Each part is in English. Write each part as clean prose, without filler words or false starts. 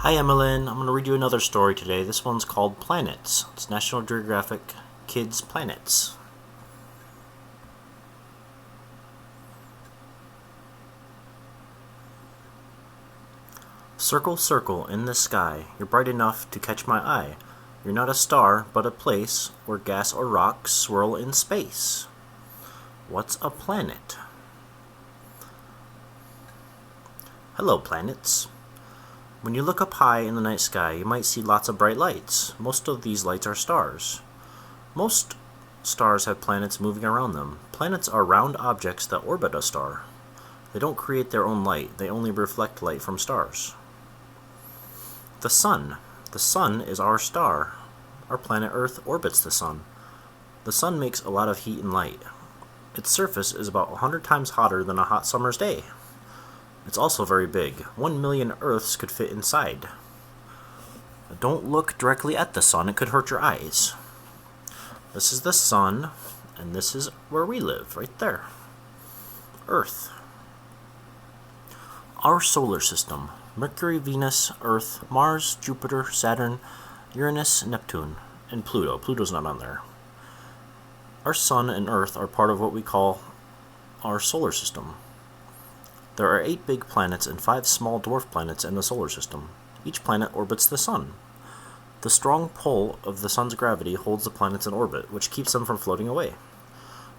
Hi Emmeline, I'm going to read you another story today. This one's called Planets. It's National Geographic Kids Planets. Circle, circle in the sky, you're bright enough to catch my eye. You're not a star, but a place where gas or rocks swirl in space. What's a planet? Hello, planets. When you look up high in the night sky, you might see lots of bright lights. Most of these lights are stars. Most stars have planets moving around them. Planets are round objects that orbit a star. They don't create their own light, they only reflect light from stars. The Sun. The Sun is our star. Our planet Earth orbits the Sun. The Sun makes a lot of heat and light. Its surface is about 100 times hotter than a hot summer's day. It's also very big. 1 million Earths could fit inside. Don't look directly at the Sun, it could hurt your eyes. This is the Sun, and this is where we live, right there. Earth. Our solar system: Mercury, Venus, Earth, Mars, Jupiter, Saturn, Uranus, Neptune, and Pluto. Pluto's not on there. Our Sun and Earth are part of what we call our solar system. There are 8 big planets and 5 small dwarf planets in the solar system. Each planet orbits the Sun. The strong pull of the Sun's gravity holds the planets in orbit, which keeps them from floating away.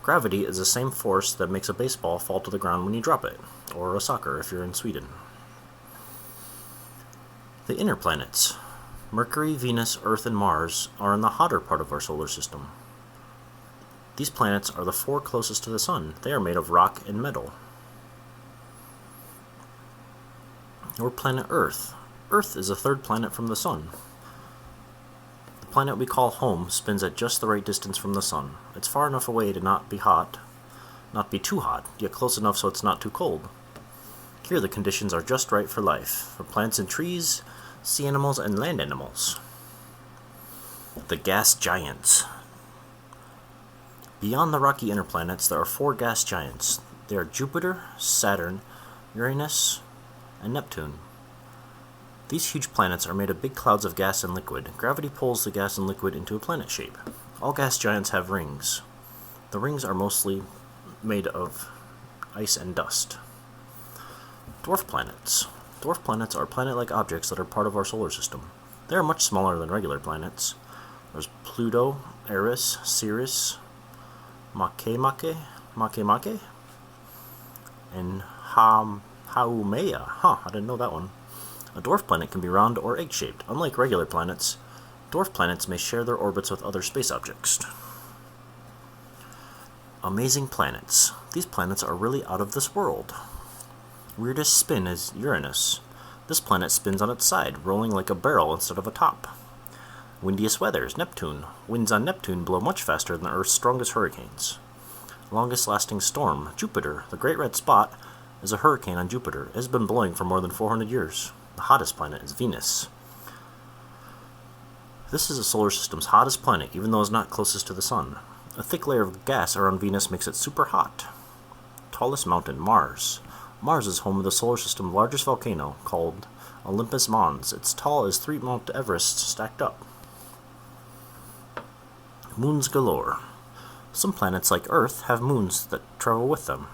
Gravity is the same force that makes a baseball fall to the ground when you drop it, or a soccer if you're in Sweden. The inner planets: Mercury, Venus, Earth, and Mars are in the hotter part of our solar system. These planets are the 4 closest to the Sun. They are made of rock and metal. Or planet Earth. Earth is the 3rd planet from the Sun. The planet we call home spins at just the right distance from the Sun. It's far enough away to not be hot, not be too hot, yet close enough so it's not too cold. Here the conditions are just right for life, for plants and trees, sea animals, and land animals. The gas giants. Beyond the rocky inner planets, there are 4 gas giants. They are Jupiter, Saturn, Uranus, and Neptune. These huge planets are made of big clouds of gas and liquid. Gravity pulls the gas and liquid into a planet shape. All gas giants have rings. The rings are mostly made of ice and dust. Dwarf planets. Dwarf planets are planet-like objects that are part of our solar system. They are much smaller than regular planets. There's Pluto, Eris, Ceres, Makemake, and Haumea. I didn't know that one. A dwarf planet can be round or egg-shaped. Unlike regular planets, dwarf planets may share their orbits with other space objects. Amazing planets. These planets are really out of this world. Weirdest spin is Uranus. This planet spins on its side, rolling like a barrel instead of a top. Windiest weather is Neptune. Winds on Neptune blow much faster than Earth's strongest hurricanes. Longest lasting storm, Jupiter. The Great Red Spot is a hurricane on Jupiter. It has been blowing for more than 400 years. The hottest planet is Venus. This is the solar system's hottest planet, even though it's not closest to the Sun. A thick layer of gas around Venus makes it super hot. Tallest mountain, Mars. Mars is home of the solar system's largest volcano, called Olympus Mons. It's tall as 3 Mount Everests stacked up. Moons galore. Some planets, like Earth, have moons that travel with them.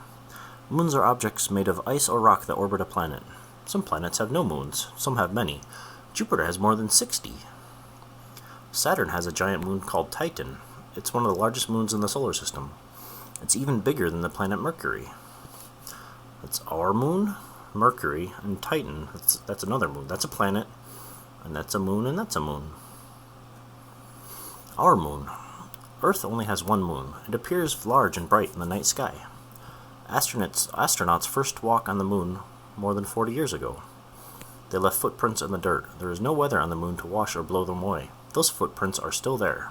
Moons are objects made of ice or rock that orbit a planet. Some planets have no moons, some have many. Jupiter has more than 60. Saturn has a giant moon called Titan. It's one of the largest moons in the solar system. It's even bigger than the planet Mercury. That's our moon, Mercury, and Titan. That's another moon. That's a planet, and that's a moon, and that's a moon. Our moon. Earth only has 1 moon. It appears large and bright in the night sky. Astronauts first walked on the moon more than 40 years ago. They left footprints in the dirt. There is no weather on the moon to wash or blow them away. Those footprints are still there.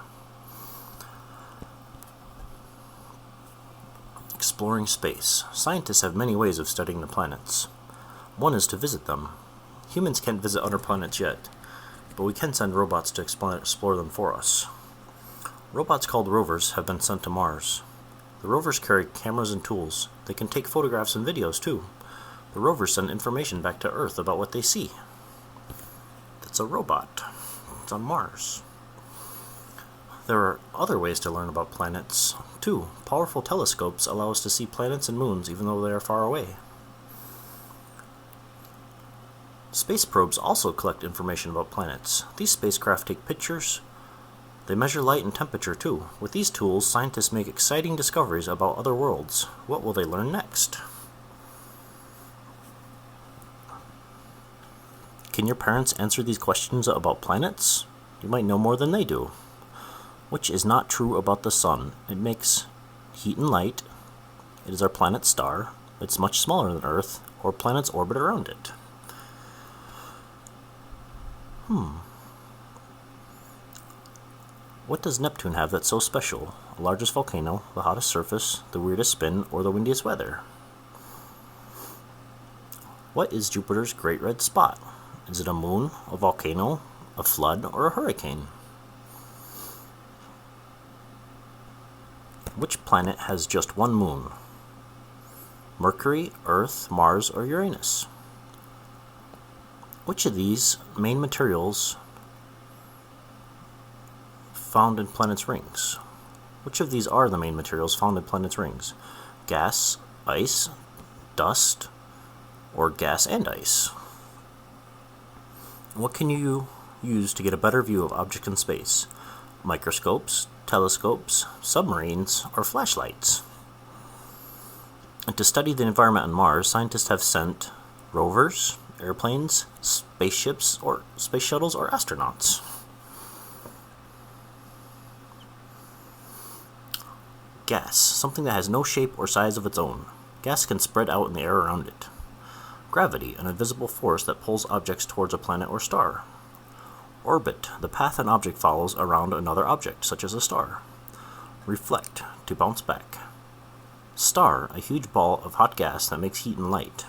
Exploring space. Scientists have many ways of studying the planets. One is to visit them. Humans can't visit other planets yet, but we can send robots to explore them for us. Robots called rovers have been sent to Mars. The rovers carry cameras and tools. They can take photographs and videos too. The rovers send information back to Earth about what they see. It's a robot. It's on Mars. There are other ways to learn about planets, too. Powerful telescopes allow us to see planets and moons even though they are far away. Space probes also collect information about planets. These spacecraft take pictures. They measure light and temperature, too. With these tools, scientists make exciting discoveries about other worlds. What will they learn next? Can your parents answer these questions about planets? You might know more than they do. Which is not true about the sun? It makes heat and light. It is our planet star. It's much smaller than Earth, or planets orbit around it. What does Neptune have that's so special? The largest volcano, the hottest surface, the weirdest spin, or the windiest weather? What is Jupiter's Great Red Spot? Is it a moon, a volcano, a flood, or a hurricane? Which planet has just one moon? Mercury, Earth, Mars, or Uranus? Which of these main materials found in planets' rings? Which of these are the main materials found in planets' rings? Gas, ice, dust, or gas and ice? What can you use to get a better view of objects in space? Microscopes, telescopes, submarines, or flashlights? And to study the environment on Mars, scientists have sent rovers, airplanes, spaceships, or space shuttles, or astronauts. Gas, something that has no shape or size of its own. Gas can spread out in the air around it. Gravity, an invisible force that pulls objects towards a planet or star. Orbit, the path an object follows around another object, such as a star. Reflect, to bounce back. Star, a huge ball of hot gas that makes heat and light.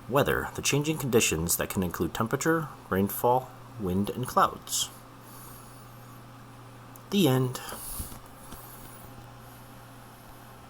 Weather, the changing conditions that can include temperature, rainfall, wind, and clouds. The end.